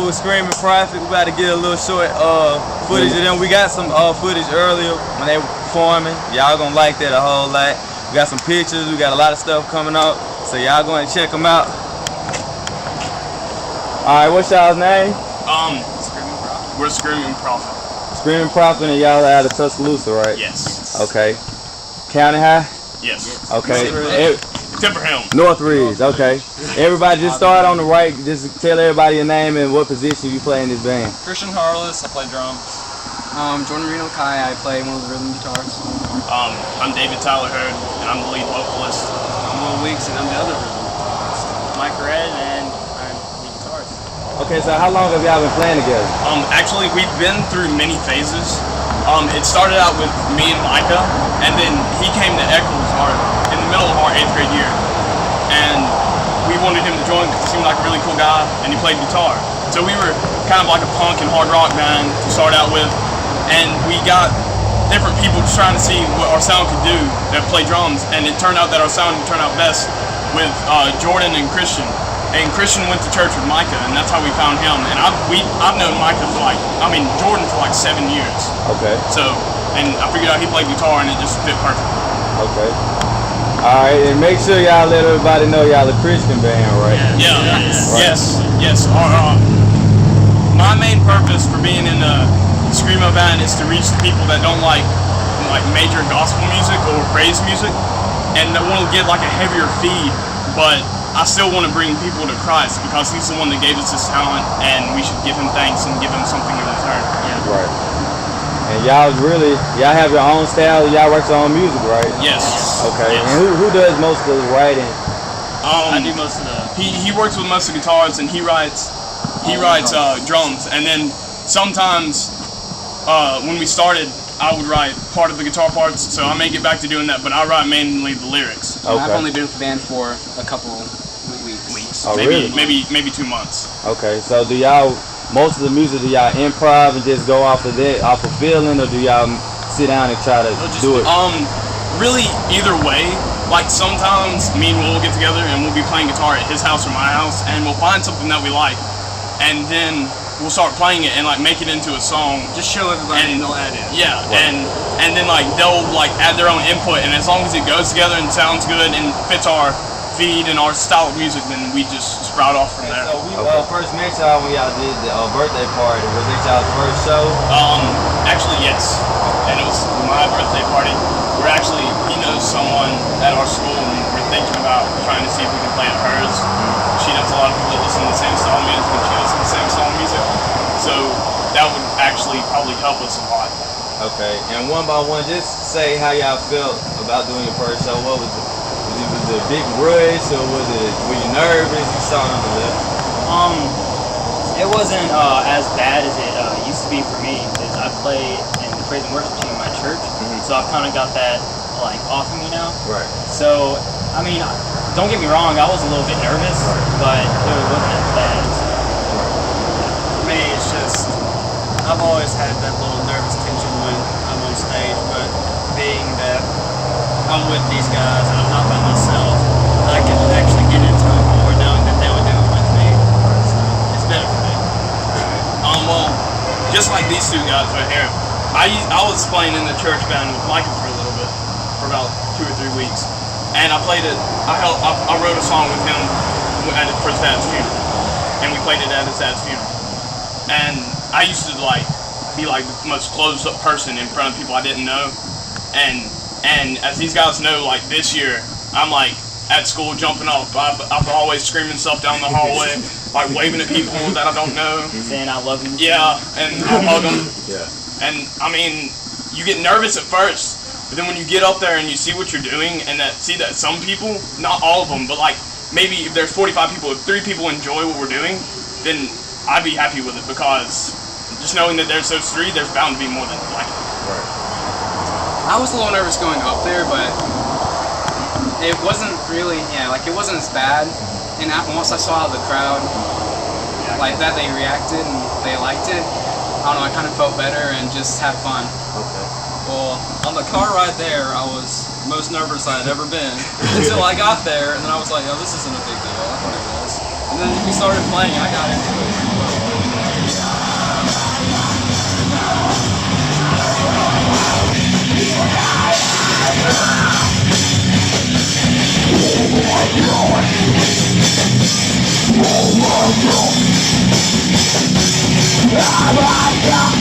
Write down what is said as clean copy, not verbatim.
with Screaming Prophet. We about to get a little short footage of them. We got some footage earlier when they were performing. Y'all gonna like that a whole lot. We got some pictures. We got a lot of stuff coming up. So y'all go and check them out. All right, what's y'all's name? Screaming Prophet. We're Screaming Prophet. Screaming Prophet, and y'all are out of Tuscaloosa, right? Yes. Okay. County High? Yes. Okay. Timber Hill. Northridge, okay. Everybody just start on the right. Just tell everybody your name and what position you play in this band. Christian Harless, I play drums. Jordan Reno Kai, I play one of the rhythm guitars. I'm David Tyler Hurd, and I'm the lead vocalist. I'm Will Weeks, and I'm the other rhythm guitarist. Mike Red, and I'm lead guitarist. Okay, so how long have y'all been playing together? Actually, we've been through many phases. It started out with me and Micah, and then he came to Eccles in the middle of our 8th grade year, and we wanted him to join because he seemed like a really cool guy, and he played guitar. So we were kind of like a punk and hard rock band to start out with, and we got different people just trying to see what our sound could do that play drums, and it turned out that our sound would turn out best with Jordan and Christian. And Christian went to church with Micah, and that's how we found him. And I've known Micah for Jordan for like 7 years. Okay. So, and I figured out he played guitar, and it just fit perfectly. Okay. All right, and make sure y'all let everybody know y'all a Christian band, right? Yeah. Right. Yes. My main purpose for being in a screamo band is to reach the people that don't like major gospel music or praise music, and that want to get like a heavier feed, but I still want to bring people to Christ because He's the one that gave us this talent, and we should give Him thanks and give Him something in return. Yeah. Right. And y'all have your own style. Y'all write your own music, right? Yes. Okay. Yes. And who does most of the writing? I do most of the. He works with most of the guitars, and he writes drums, and then sometimes when we started, I would write part of the guitar parts, so I may get back to doing that, but I write mainly the lyrics. Okay. I've only been with the band for a couple weeks. Oh, maybe, really? maybe 2 months. Okay. So do y'all, most of the music, do y'all improv and just go off of feeling, or do y'all sit down and try to do it? Really either way. Like sometimes me and Will will get together and we'll be playing guitar at his house or my house, and we'll find something that we like, and then we'll start playing it and like make it into a song. Just show everybody and they'll add in. Yeah, and then like they'll like add their own input, and as long as it goes together and sounds good and fits our feed and our style of music, then we just sprout off from there. So we first met y'all when y'all did the birthday party. Was it y'all's first show? Actually yes, and it was my birthday party. He knows someone at our school, and we're thinking about trying to see if we can play at hers. She knows a lot of people that listen to the same style of music, and she listens to the same style of music. So that would actually probably help us a lot. Okay, and one by one, just say how y'all felt about doing your first show. What was it? Was it a big rush, or were you nervous? You started on the left. It wasn't as bad as it used to be for me, because I play in the praise and worship team in my church, so I've kind of got that like off of me now. Right. So, I mean, don't get me wrong, I was a little bit nervous, but it wasn't as bad. For me, it's just, I've always had that little nervous tension when I'm on stage, but being that I'm with these guys and I'm not by myself, I can actually get into it more knowing that they would do it with me. So it's better for me. Well, just like these two guys right here, I was playing in the church band with Micah for a little bit, for about 2 or 3 weeks, and I played it. I wrote a song with him for his dad's funeral, and we played it at his dad's funeral. And I used to be the most closed up person in front of people I didn't know, and as these guys know, like this year, I'm like at school jumping off. I'm always screaming stuff down the hallway, like waving at people that I don't know, Saying I love you. yeah, and I'll hug them. Yeah. And I mean, you get nervous at first, but then when you get up there and you see what you're doing, and see that some people, not all of them, but like maybe if there's 45 people, if 3 people enjoy what we're doing, then I'd be happy with it, because just knowing that there's those 3, there's bound to be more than like it. Right. I was a little nervous going up there, but it wasn't really, it wasn't as bad. And once I saw the crowd, like that, they reacted and they liked it, I don't know, I kind of felt better and just had fun. Okay. Well, on the car ride there, I was the most nervous I had ever been until I got there, and then I was like, oh, this isn't a big deal, I can do this. And then we started playing, I got into it. Oh my God.